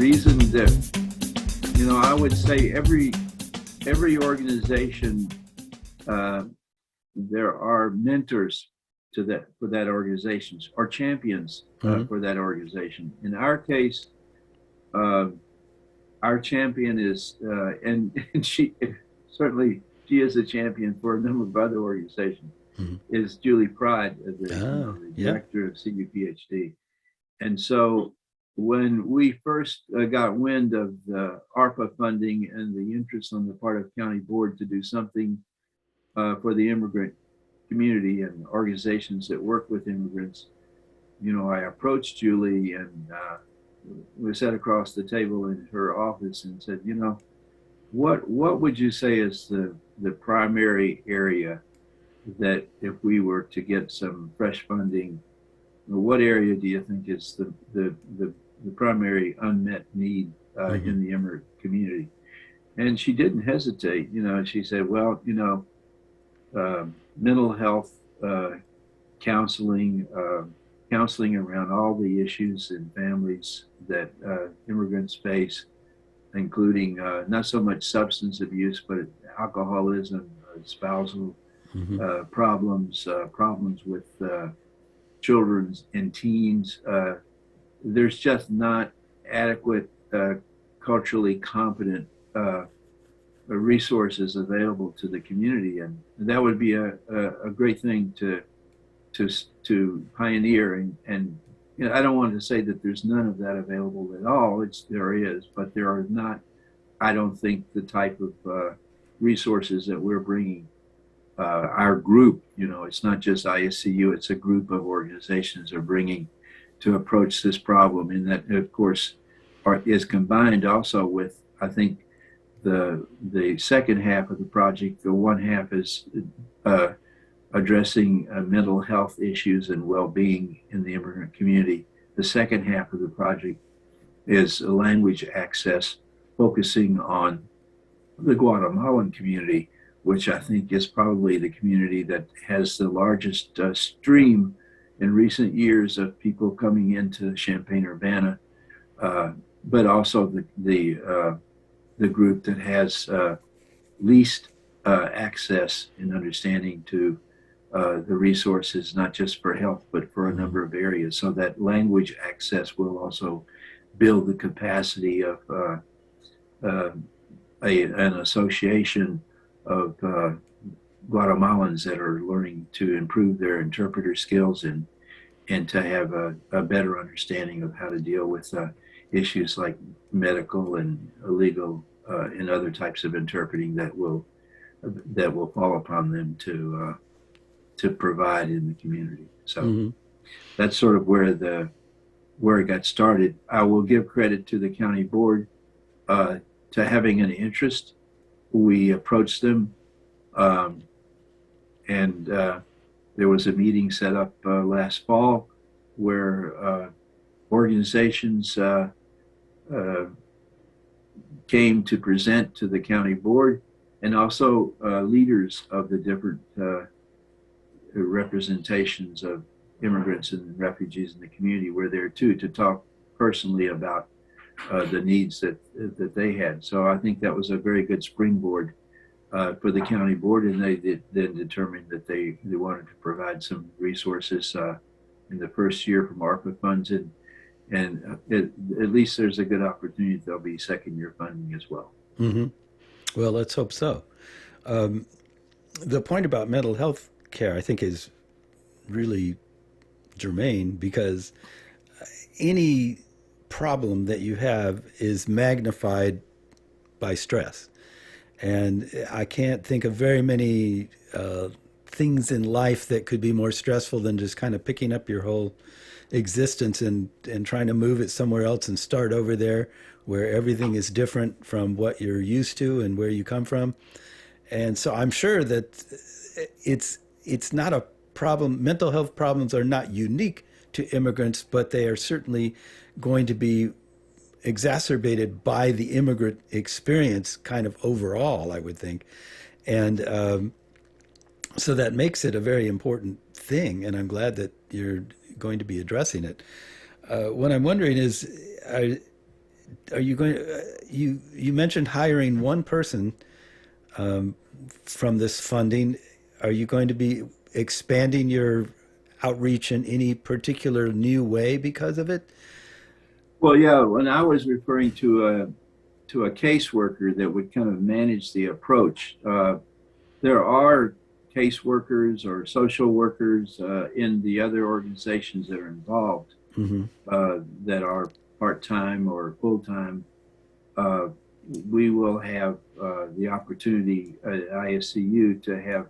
reason that, I would say every organization, uh, there are mentors to that for that organization or champions Hmm. for that organization. In our case, uh, our champion is, and she is a champion for a number of other organizations. Hmm. Is Julie Pride, Oh, the yeah. director of CUPHD. And so when we first got wind of the ARPA funding and the interest on the part of county board to do something for the immigrant community and organizations that work with immigrants, I approached Julie and we sat across the table in her office and said, what would you say is the primary area that if we were to get some fresh funding, what area do you think is the primary unmet need Hmm. in the immigrant community? And she didn't hesitate. She said, well, mental health, uh, counseling, counseling around all the issues in families that immigrants face, including not so much substance abuse, but alcoholism, spousal Hmm. problems, problems with children and teens. There's just not adequate culturally competent resources available to the community, and that would be a great thing to to pioneer. And I don't want to say that there's none of that available at all. There is, but there are not. I don't think the type of resources that we're bringing. Our group, it's not just ISCU; it's a group of organizations are bringing to approach this problem, and that, of course, is combined also with, I think, the second half of the project. The one half is uh, addressing mental health issues and well-being in the immigrant community. The second half of the project is language access, focusing on the Guatemalan community, which I think is probably the community that has the largest stream in recent years of people coming into Champaign, Urbana, uh, but also the group that has least access and understanding to the resources, not just for health, but for a Hmm. number of areas. So that language access will also build the capacity of uh, an association of Guatemalans that are learning to improve their interpreter skills and to have a better understanding of how to deal with issues like medical and legal and other types of interpreting that will fall upon them to provide in the community. So Hmm. that's sort of where it got started. I will give credit to the county board uh, to having an interest. We approached them, um, and there was a meeting set up last fall where organizations uh, came to present to the county board, and also leaders of the different representations of immigrants and refugees in the community were there too to talk personally about the needs that they had. So I think that was a very good springboard for the county board, and then determined that they wanted to provide some resources in the first year from ARPA funds, and at least there's a good opportunity that there'll be second year funding as well. Hmm. Well, let's hope so. Um, the point about mental health care, I think, is really germane because any problem that you have is magnified by stress. And I can't think of very many things in life that could be more stressful than just kind of picking up your whole existence and trying to move it somewhere else and start over there where everything is different from what you're used to and where you come from. And so I'm sure that it's not a problem. Mental health problems are not unique to immigrants, but they are certainly going to be exacerbated by the immigrant experience, kind of overall, I would think. And so that makes it a very important thing. And I'm glad that you're going to be addressing it. What I'm wondering is, Are you going? You mentioned hiring one person from this funding. Are you going to be expanding your outreach in any particular new way because of it? Well, yeah, when I was referring to a caseworker that would kind of manage the approach, there are caseworkers or social workers in the other organizations that are involved Mm-hmm. that are part-time or full-time. uh, we will have the opportunity at ISCU to have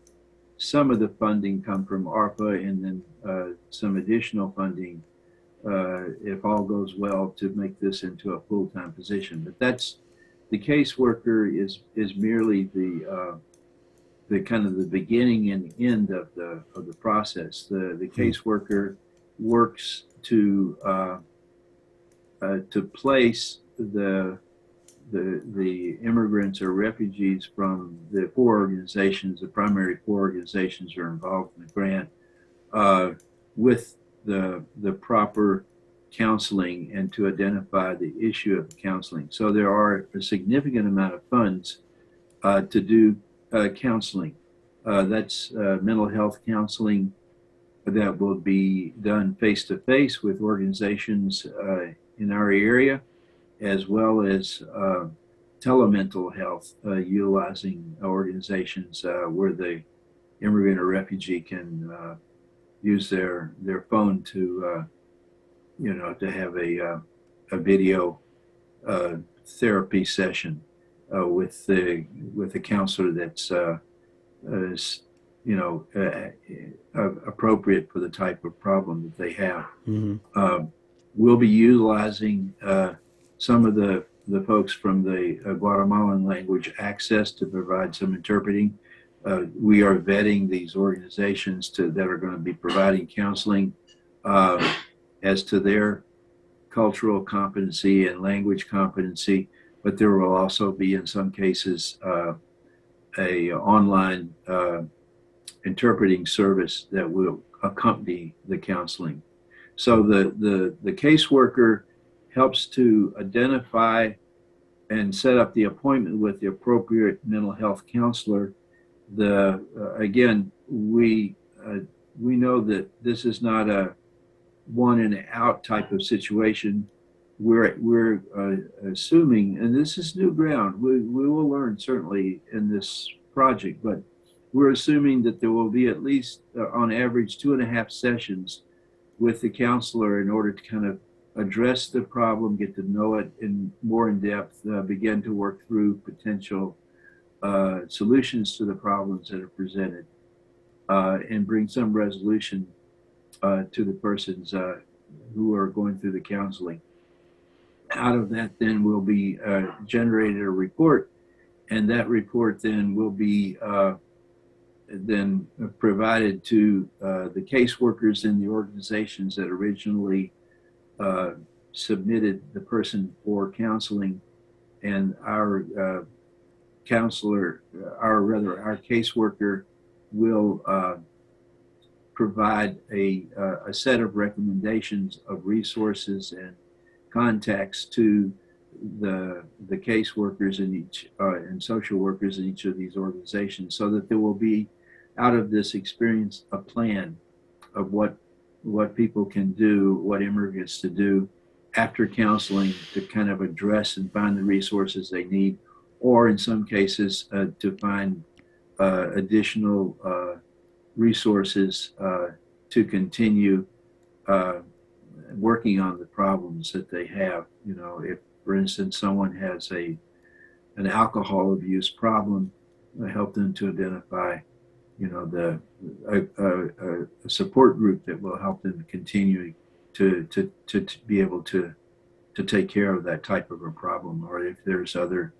some of the funding come from ARPA and then some additional funding, if all goes well, to make this into a full-time position. But that's the caseworker is merely the kind of the beginning and end of the process. The caseworker works to place the immigrants or refugees from the four organizations, the primary four organizations are involved in the grant, with the proper counseling and to identify the issue of the counseling. So there are a significant amount of funds to do counseling. That's mental health counseling that will be done face to face with organizations in our area, as well as telemental health, utilizing organizations where the immigrant or refugee can use their phone to to have a video therapy session with the counselor that's is, appropriate for the type of problem that they have. Mm-hmm. We'll be utilizing some of the folks from the Guatemalan language access to provide some interpreting. We are vetting these organizations that are going to be providing counseling as to their cultural competency and language competency, but there will also be, in some cases, a online interpreting service that will accompany the counseling. So the caseworker helps to identify and set up the appointment with the appropriate mental health counselor. Again, we know that this is not a one and out type of situation. We're assuming, and this is new ground. We will learn certainly in this project, but we're assuming that there will be at least on average 2.5 sessions with the counselor in order to kind of address the problem, get to know it more in depth, begin to work through potential solutions to the problems that are presented, and bring some resolution to the persons who are going through the counseling. Out of that, then will be generated a report, and that report then will be then provided to the caseworkers in the organizations that originally submitted the person for counseling, and our counselor, our caseworker will provide a set of recommendations of resources and contacts to the caseworkers in each and social workers in each of these organizations, so that there will be, out of this experience, a plan of what people can do, what immigrants to do after counseling to kind of address and find the resources they need, or in some cases to find additional resources to continue working on the problems that they have. If, for instance, someone has an alcohol abuse problem, help them to identify, a support group that will help them continue to be able to take care of that type of a problem, or if there's other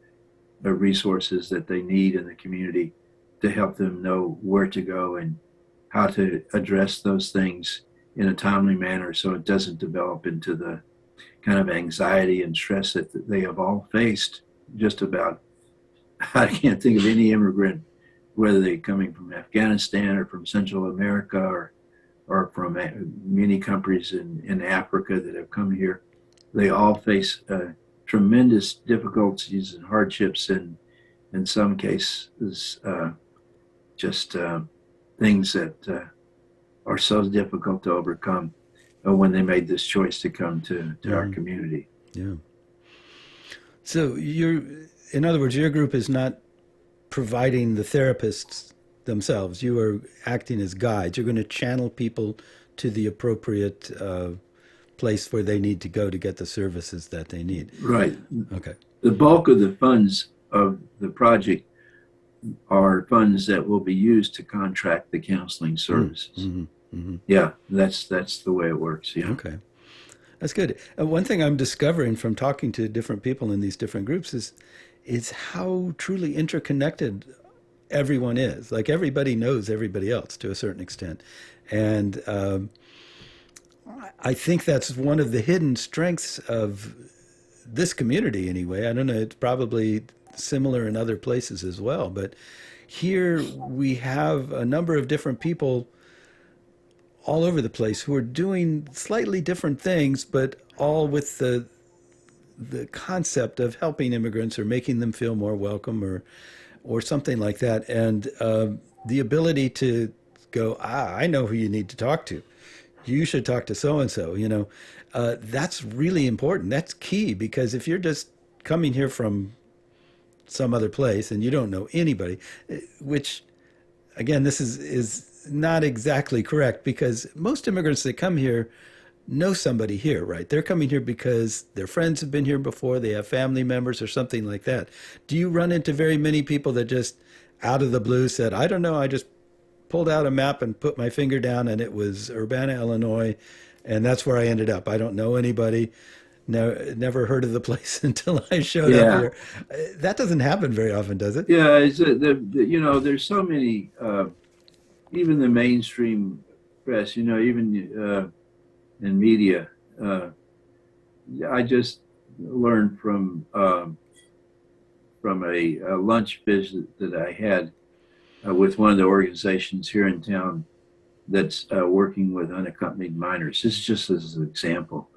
resources that they need in the community to help them know where to go and how to address those things in a timely manner, so it doesn't develop into the kind of anxiety and stress that they have all faced. Just about, I can't think of any immigrant, whether they're coming from Afghanistan or from Central America or from many countries in Africa that have come here. They all face tremendous difficulties and hardships, and in some cases, just things that are so difficult to overcome when they made this choice to come to our Hmm. community. Yeah. So in other words, your group is not providing the therapists themselves. You are acting as guides. You're going to channel people to the appropriate place where they need to go to get the services that they need. Right. Okay. The bulk of the funds of the project are funds that will be used to contract the counseling services. Mm-hmm. Mm-hmm. Yeah, that's the way it works. Yeah. Okay. That's good. One thing I'm discovering from talking to different people in these different groups is how truly interconnected everyone is. Like everybody knows everybody else to a certain extent, and I think that's one of the hidden strengths of this community. Anyway, I don't know. It's probably similar in other places as well, but here we have a number of different people all over the place who are doing slightly different things, but all with the concept of helping immigrants or making them feel more welcome or something like that. And the ability to go, I know who you need to talk to. You should talk to so and so. That's really important. That's key because if you're just coming here from some other place and you don't know anybody, which again, this is not exactly correct because most immigrants that come here know somebody here, right? They're coming here because their friends have been here before, they have family members or something like that. Do you run into very many people that just out of the blue said, I don't know, I just pulled out a map and put my finger down and it was Urbana, Illinois, and that's where I ended up. I don't know anybody. Never heard of the place until I showed up Yeah. here. That doesn't happen very often, does it? Yeah. There's so many, even the mainstream press, even in media. Uh, I just learned from a lunch visit that I had with one of the organizations here in town that's working with unaccompanied minors. This is just as an example.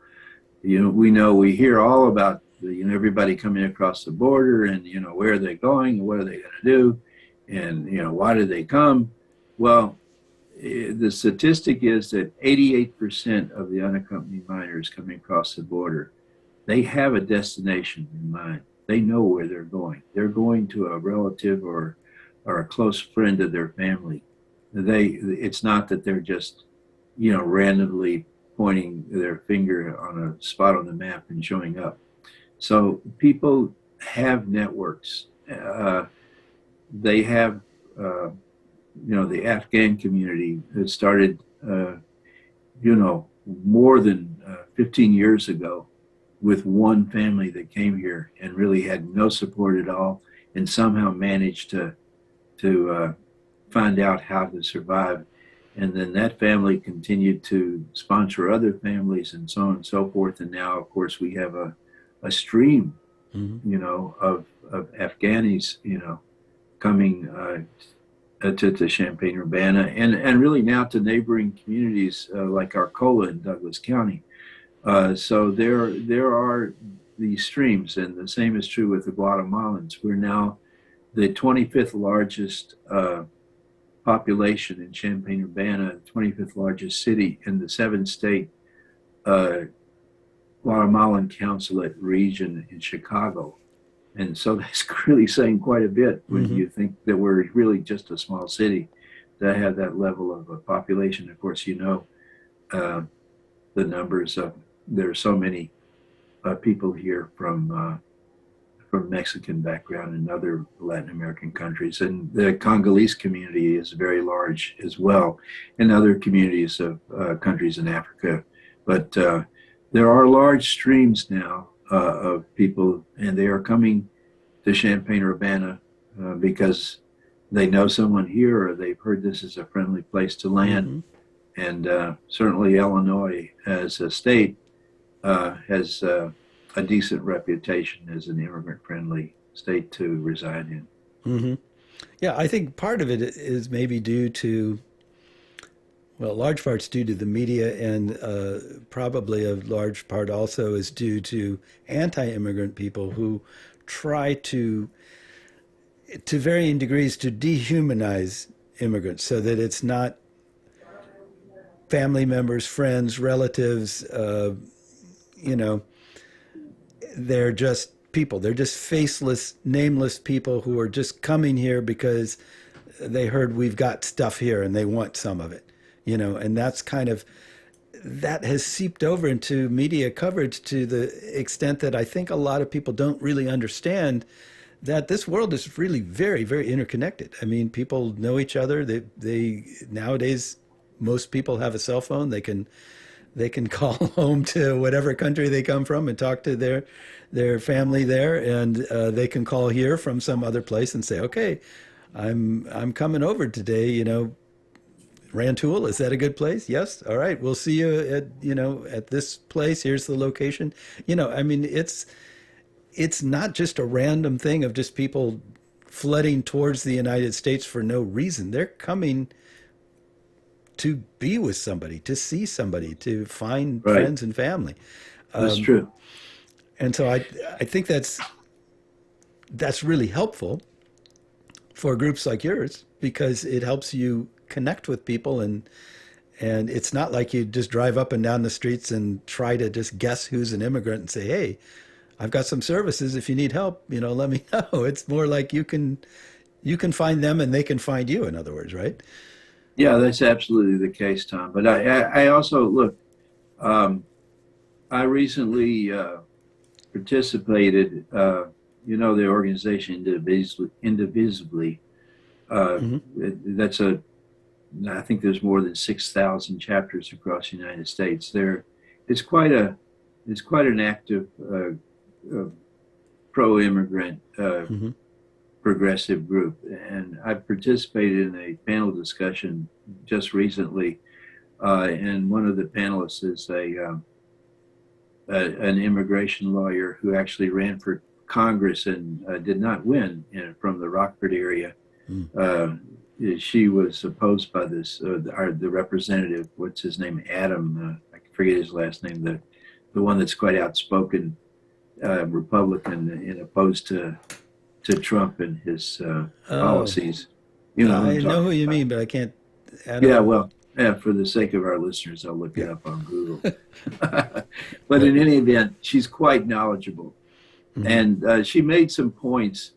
We hear all about everybody coming across the border, and where are they going and what are they going to do, and why did they come? Well, the statistic is that 88% of the unaccompanied minors coming across the border, they have a destination in mind. They know where they're going. They're going to a relative or a close friend of their family. It's not that they're just randomly pointing their finger on a spot on the map and showing up. So people have networks. They have the Afghan community that started more than 15 years ago with one family that came here and really had no support at all, and somehow managed to find out how to survive. And then that family continued to sponsor other families and so on and so forth. And now, of course, we have a stream, Mm-hmm. of Afghanis, coming to Champaign, Urbana, and really now to neighboring communities like Arcola in Douglas County. So there are these streams, and the same is true with the Guatemalans. We're now the 25th largest population in Champaign, Urbana, 25th largest city in the seven-state uh, Guatemalan consulate region in Chicago. And so that's really saying quite a bit when Mm-hmm. you think that we're really just a small city to have that level of a population. Of course, uh, the numbers of there are so many people here from Mexican background and other Latin American countries, and the Congolese community is very large as well, and other communities of countries in Africa. But there are large streams now of people, and they are coming to Champaign Urbana because they know someone here or they've heard this is a friendly place to land. Mm-hmm. And certainly Illinois as a state has a decent reputation as an immigrant friendly state to reside in. Mm-hmm. Yeah, I think part of it is maybe due to Well, large part's due to the media, and probably a large part also is due to anti-immigrant people who try to varying degrees, to dehumanize immigrants, so that it's not family members, friends, relatives. You know, they're just people. They're just faceless, nameless people who are just coming here because they heard we've got stuff here and they want some of it. And that's kind of that has seeped over into media coverage to the extent that I think a lot of people don't really understand that this world is really very, very interconnected. I mean, people know each other. They nowadays, most people have a cell phone. They can call home to whatever country they come from and talk to their family there, and they can call here from some other place and say, okay, I'm coming over today. Rantoul, is that a good place? Yes. All right. We'll see you at this place. Here's the location. I mean, it's not just a random thing of just people flooding towards the United States for no reason. They're coming to be with somebody, to see somebody, to find Right. friends and family. That's true. And so I think that's really helpful for groups like yours, because it helps you connect with people, and it's not like you just drive up and down the streets and try to just guess who's an immigrant and say, hey, I've got some services. If you need help, let me know. It's more like you can find them and they can find you, in other words, right? Yeah, that's absolutely the case, Tom. But I also look. Um, I recently participated. The organization Indivisibly. Mm-hmm. That's a. I think there's more than 6,000 chapters across the United States. It's quite an active pro-immigrant Mm-hmm. progressive group, and I've participated in a panel discussion just recently, and one of the panelists is an immigration lawyer who actually ran for Congress and did not win from the Rockford area. Mm-hmm. She was opposed by the representative, what's his name, Adam, I forget his last name, the one that's quite outspoken Republican and opposed to Trump and his Oh, policies. You know who I'm I know who talking you about. mean, but I can't. I Yeah, don't. well, yeah, for the sake of our listeners, I'll look it Yeah. up on Google. But But in any event, she's quite knowledgeable. mm-hmm. And she made some points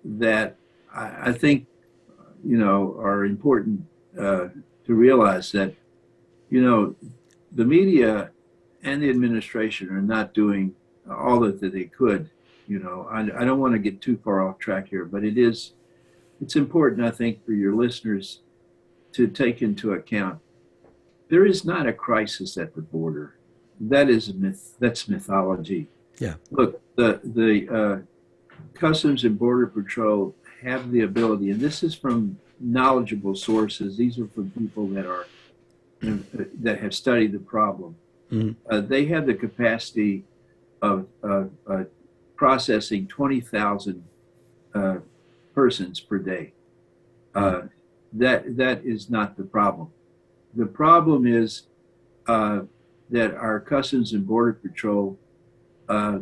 that I think, are important to realize that, you know, the media and the administration are not doing all that they could. I don't want to get too far off track here, but it's important, I think, for your listeners to take into account there is not a crisis at the border. That is a myth. That's mythology. Yeah. Look, the Customs and Border Patrol have the ability, and this is from knowledgeable sources. These are from people that have studied the problem. Mm-hmm. They have the capacity of processing 20,000 uh, persons per day. Uh, that is not the problem. The problem is that our Customs and Border Patrol uh,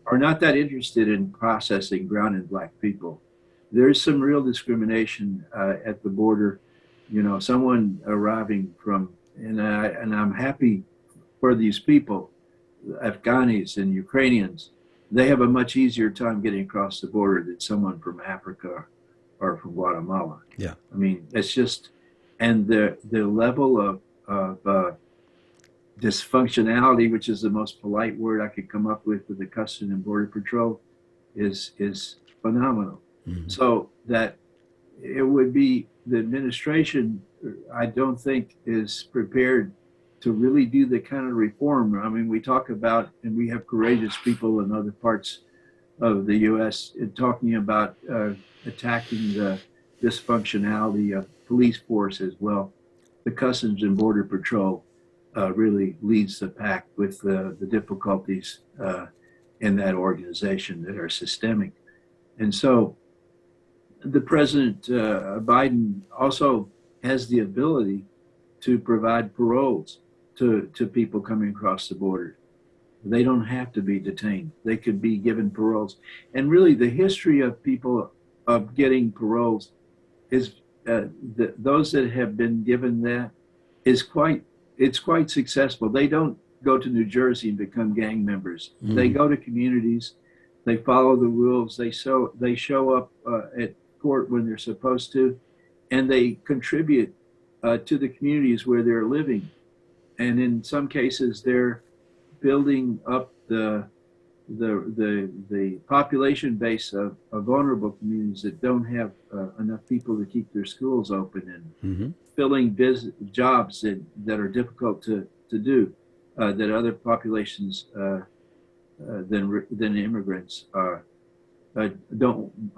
are not that interested in processing brown and black people. There's some real discrimination at the border. Someone arriving and I'm happy for these people, Afghanis and Ukrainians. They have a much easier time getting across the border than someone from Africa or from Guatemala. Yeah. I mean, it's just, and the level of dysfunctionality, which is the most polite word I could come up with the Customs and Border Patrol, is phenomenal. Mm-hmm. So that it would be the administration, I don't think, is prepared to really do the kind of reform. I mean, we talk about, and we have courageous people in other parts of the U.S. Talking about attacking the dysfunctionality of police force as well. The Customs and Border Patrol really leads the pack with the difficulties in that organization that are systemic. And so the President Biden also has the ability to provide paroles to people coming across the border. They don't have to be detained. They could be given paroles. And really, the history of people of getting paroles is those that have been given that is quite successful. They don't go to New Jersey and become gang members. They go to communities, they follow the rules, they show up at court when they're supposed to, and they contribute to the communities where they're living. And in some cases, they're building up the population base of vulnerable communities that don't have enough people to keep their schools open, and filling jobs that are difficult to do, that other populations than immigrants are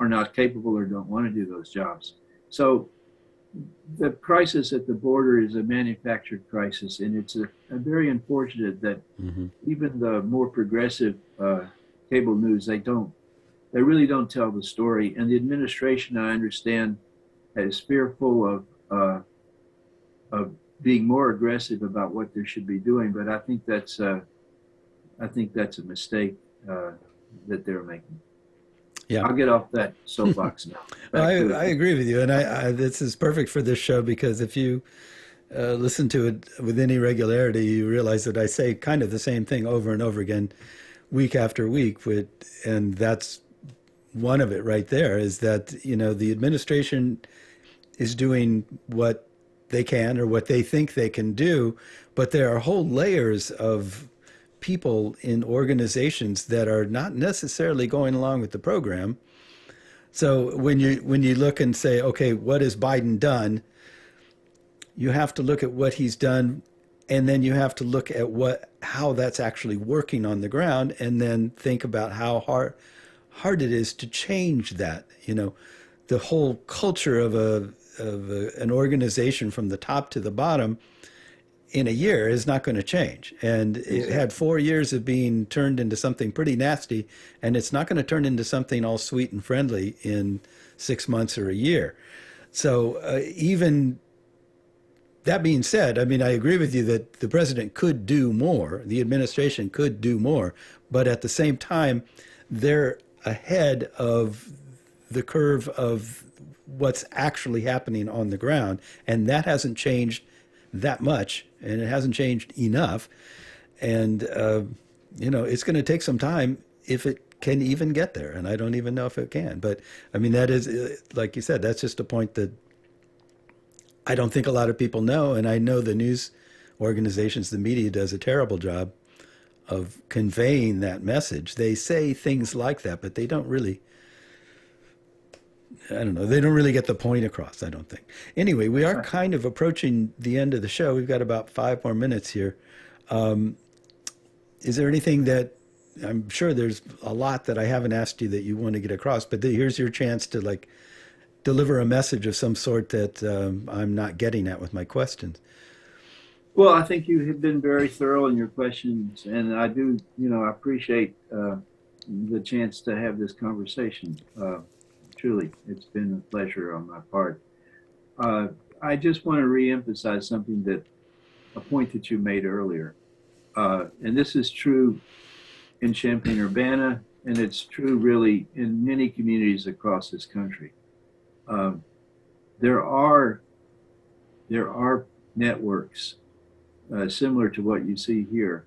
not capable or don't want to do those jobs. So the crisis at the border is a manufactured crisis, and it's a very unfortunate that even the more progressive cable news, they really don't tell the story. And the administration, I understand, is fearful of being more aggressive about what they should be doing. But I think that's a mistake that they're making. Yeah, I'll get off that soapbox now. I agree with you, and this is perfect for this show, because if you listen to it with any regularity, you realize that I say kind of the same thing over and over again, week after week. And that's one of it right there, is that the administration is doing what they can or what they think they can do, but there are whole layers of people in organizations that are not necessarily going along with the program. So when you look and say, okay, what has Biden done? You have to look at what he's done, and then you have to look at how that's actually working on the ground, and then think about how hard it is to change that. The whole culture of an organization from the top to the bottom in a year is not going to change. And it had 4 years of being turned into something pretty nasty, and it's not going to turn into something all sweet and friendly in 6 months or a year. So even that being said, I mean, I agree with you that the president could do more, the administration could do more, but at the same time, they're ahead of the curve of what's actually happening on the ground, and that hasn't changed that much, and it hasn't changed enough. And it's going to take some time if it can even get there, and I don't even know if it can. But I mean, that is, like you said, that's just a point that I don't think a lot of people know, and I know the news organizations, the media, does a terrible job of conveying that message. They say things like that, but they don't really, I don't know, they don't really get the point across, I don't think. Anyway, we are kind of approaching the end of the show. We've got about 5 more minutes here. Is there anything that, I'm sure there's a lot that I haven't asked you that you want to get across, but here's your chance to deliver a message of some sort that I'm not getting at with my questions. Well, I think you have been very thorough in your questions, and I do, I appreciate the chance to have this conversation. Truly, it's been a pleasure on my part. I just want to reemphasize a point that you made earlier. And this is true in Champaign, Urbana, and it's true really in many communities across this country. There are networks similar to what you see here.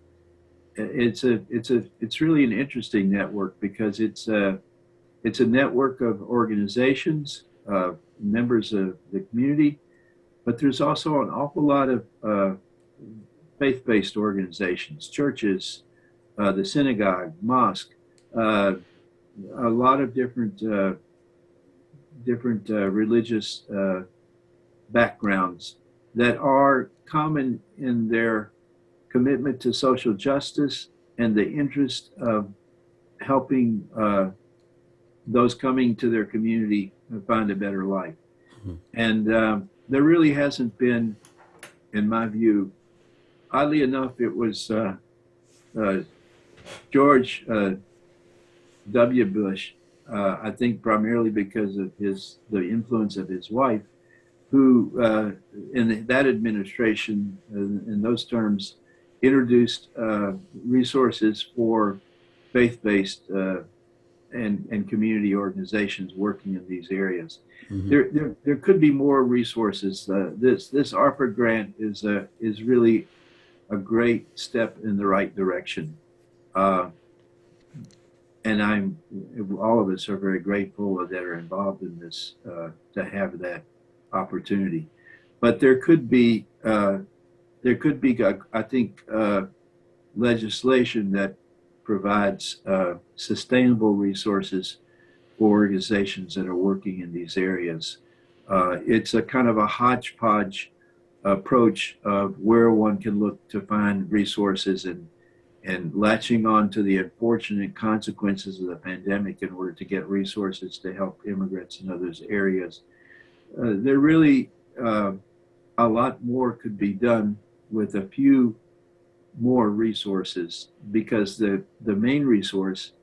It's really an interesting network, because it's a network of organizations, members of the community, but there's also an awful lot of faith-based organizations, churches, the synagogue, mosque, a lot of different religious backgrounds that are common in their commitment to social justice and the interest of helping those coming to their community find a better life. Mm-hmm. And there really hasn't been, in my view, oddly enough, it was George W. Bush, I think primarily because of the influence of his wife, who in that administration, in those terms, introduced resources for faith-based and community organizations working in these areas. Hmm. There could be more resources. This ARPA grant is really a great step in the right direction. Uh, and all of us are very grateful that are involved in this to have that opportunity. But there could be, I think, legislation that provides sustainable resources for organizations that are working in these areas. It's a kind of a hodgepodge approach of where one can look to find resources and latching on to the unfortunate consequences of the pandemic in order to get resources to help immigrants in those areas. There really a lot more could be done with a few more resources because the main resource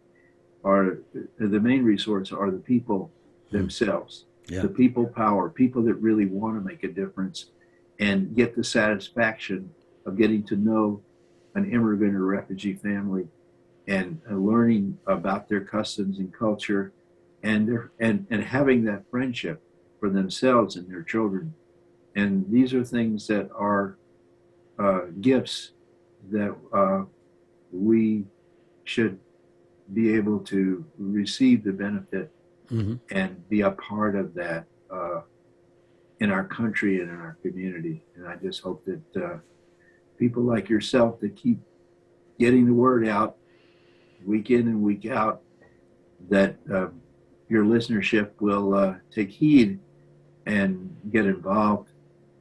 are the people themselves, Yeah. the people power, people that really want to make a difference and get the satisfaction of getting to know an immigrant or refugee family and learning about their customs and culture and having that friendship for themselves and their children. And these are things that are gifts that we should be able to receive the benefit Hmm. and be a part of that in our country and in our community. And I just hope that people like yourself that keep getting the word out week in and week out, that your listenership will take heed and get involved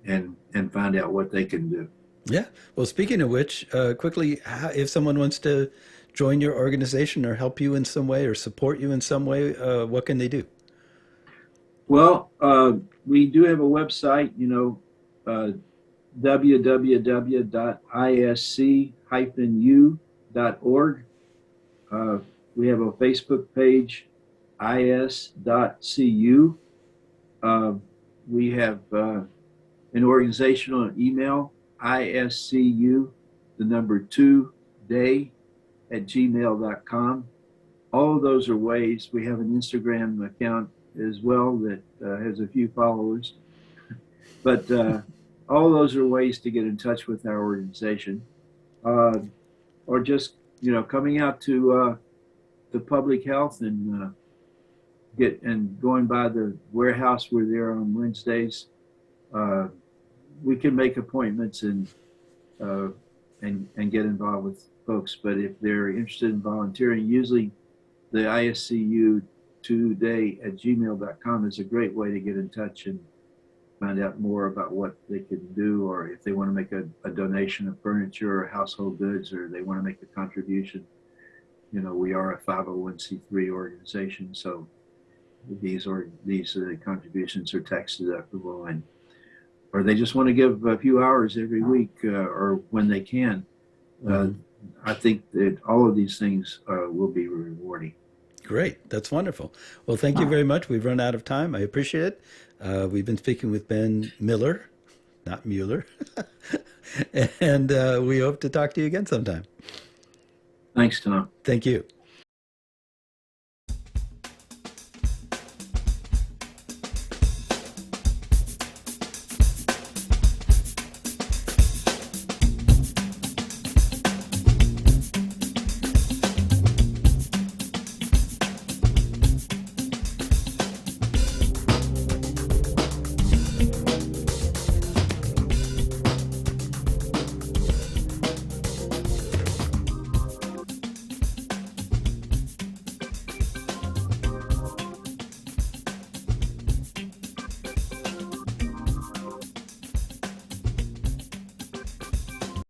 and find out what they can do. Yeah. Well, speaking of which, quickly, if someone wants to join your organization or help you in some way or support you in some way, what can they do? Well, we do have a website, www.isc-u.org. Uh, we have a Facebook page, is.cu. Uh, we have an organizational email, iscu, the number 2day at gmail.com. All of those are ways. We have an Instagram account as well that has a few followers. But all those are ways to get in touch with our organization, uh, or just coming out to the public health and going by the warehouse. We're there on Wednesdays. Uh, we can make appointments uh, and get involved with folks. But if they're interested in volunteering, usually the ISCU today at gmail.com is a great way to get in touch and find out more about what they can do, or if they want to make a donation of furniture or household goods, or they want to make a contribution. We are a 501c3 organization, so these contributions are tax deductible, and or they just want to give a few hours every week or when they can. Uh, Hmm. I think that all of these things will be rewarding. Great. That's wonderful. Well, thank you very much. We've run out of time. I appreciate it. We've been speaking with Ben Miller, not Mueller. And we hope to talk to you again sometime. Thanks, Tom. Thank you.